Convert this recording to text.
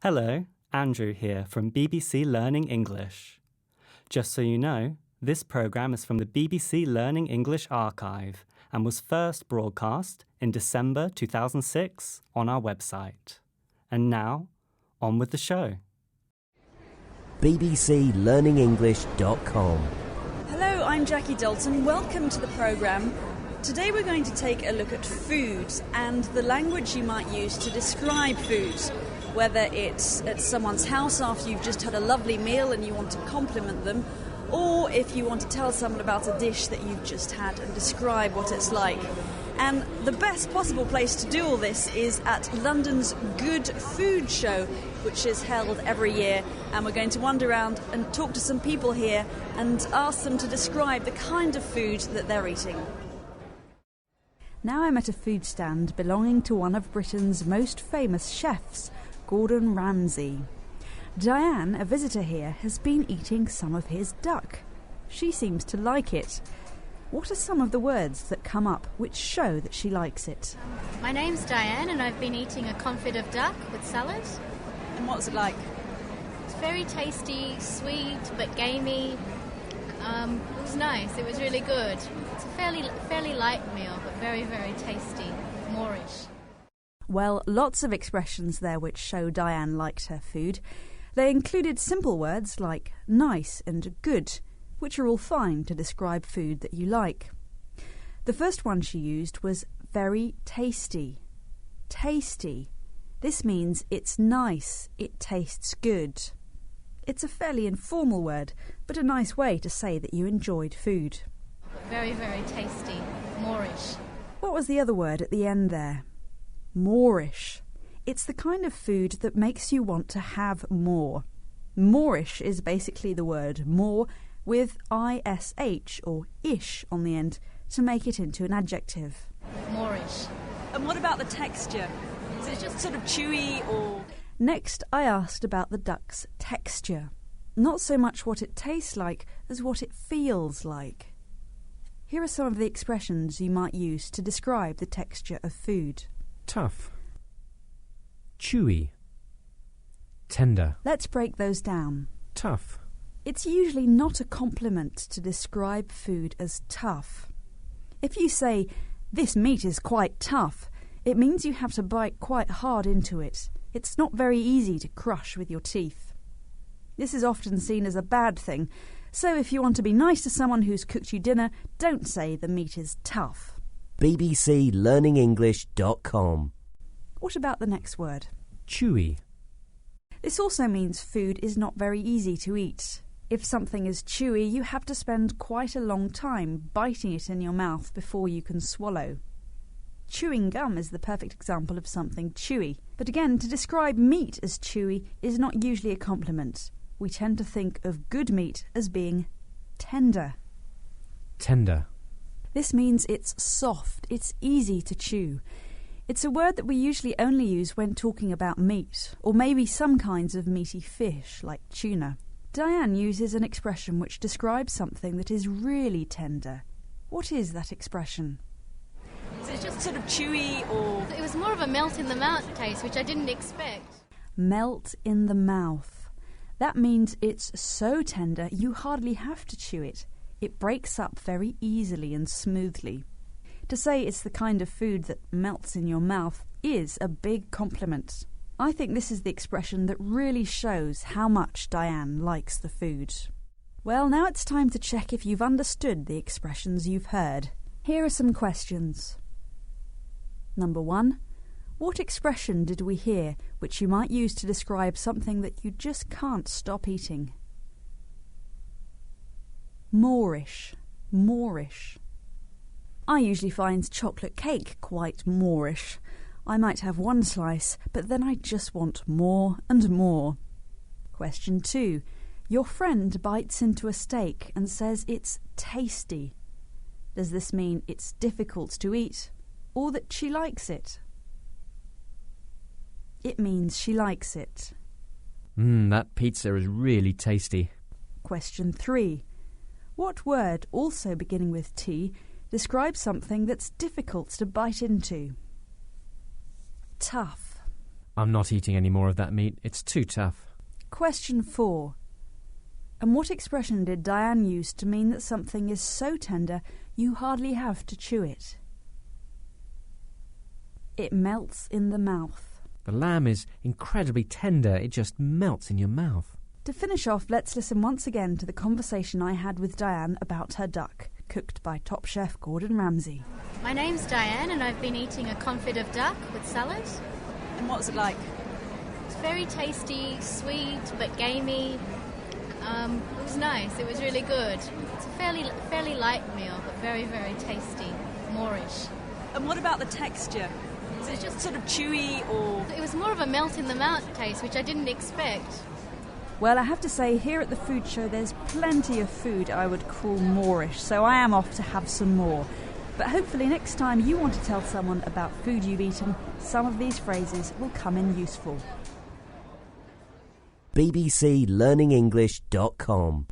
Hello, Andrew here from BBC Learning English. Just so you know, this programme is from the BBC Learning English archive and was first broadcast in December 2006 on our website. And now, on with the show. bbclearningenglish.com. Hello, I'm Jackie Dalton. Welcome to the programme. Today we're going to take a look at food and the language you might use to describe food. Whether it's at someone's house after you've just had a lovely meal and you want to compliment them, or if you want to tell someone about a dish that you've just had and describe what it's like. And the best possible place to do all this is at London's Good Food Show, which is held every year, and we're going to wander around and talk to some people here and ask them to describe the kind of food that they're eating. Now I'm at a food stand belonging to one of Britain's most famous chefs, Gordon Ramsay. Diane, a visitor here, has been eating some of his duck. She seems to like it. What are some of the words that come up which show that she likes it? My name's Diane and I've been eating a confit of duck with salad. And what's it like? It's very tasty, sweet but gamey. It was nice, it was really good. It's a fairly light meal but very, very tasty, Moorish. Well, lots of expressions there which show Diane liked her food. They included simple words like nice and good, which are all fine to describe food that you like. The first one she used was very tasty. Tasty. This means it's nice, it tastes good. It's a fairly informal word, but a nice way to say that you enjoyed food. Very, very tasty, Moorish. What was the other word at the end there? Moorish. It's the kind of food that makes you want to have more. Moorish is basically the word more with ish or ish on the end to make it into an adjective. Moorish. And what about the texture? Is it just sort of chewy or... Next, I asked about the duck's texture. Not so much what it tastes like as what it feels like. Here are some of the expressions you might use to describe the texture of food. Tough, chewy, tender. Let's break those down. Tough. It's usually not a compliment to describe food as tough. If you say, "This meat is quite tough," it means you have to bite quite hard into it. It's not very easy to crush with your teeth. This is often seen as a bad thing, so if you want to be nice to someone who's cooked you dinner, don't say the meat is tough. bbclearningenglish.com. What about the next word? Chewy. This also means food is not very easy to eat. If something is chewy, you have to spend quite a long time biting it in your mouth before you can swallow. Chewing gum is the perfect example of something chewy. But again, to describe meat as chewy is not usually a compliment. We tend to think of good meat as being tender. Tender. This means it's soft, it's easy to chew. It's a word that we usually only use when talking about meat, or maybe some kinds of meaty fish, like tuna. Diane uses an expression which describes something that is really tender. What is that expression? Is it just sort of chewy or... It was more of a melt in the mouth taste, which I didn't expect. Melt in the mouth. That means it's so tender you hardly have to chew it. It breaks up very easily and smoothly. To say it's the kind of food that melts in your mouth is a big compliment. I think this is the expression that really shows how much Diane likes the food. Well, now it's time to check if you've understood the expressions you've heard. Here are some questions. Number 1. What expression did we hear which you might use to describe something that you just can't stop eating? Moorish. Moorish. I usually find chocolate cake quite Moorish. I might have one slice, but then I just want more and more. Question 2. Your friend bites into a steak and says it's tasty. Does this mean it's difficult to eat, or that she likes it? It means she likes it. That pizza is really tasty. Question 3. What word, also beginning with T, describes something that's difficult to bite into? Tough. I'm not eating any more of that meat. It's too tough. Question 4. And what expression did Diane use to mean that something is so tender you hardly have to chew it? It melts in the mouth. The lamb is incredibly tender. It just melts in your mouth. To finish off, let's listen once again to the conversation I had with Diane about her duck, cooked by top chef Gordon Ramsay. My name's Diane and I've been eating a confit of duck with salad. And what's it like? It's very tasty, sweet but gamey. It was nice, it was really good. It's a fairly light meal but very, very tasty, Moorish. And what about the texture? Is it just sort of chewy or...? It was more of a melt in the mouth taste, which I didn't expect. Well, I have to say, here at the food show there's plenty of food I would call Moorish, so I am off to have some more. But hopefully next time you want to tell someone about food you've eaten, some of these phrases will come in useful. bbclearningenglish.com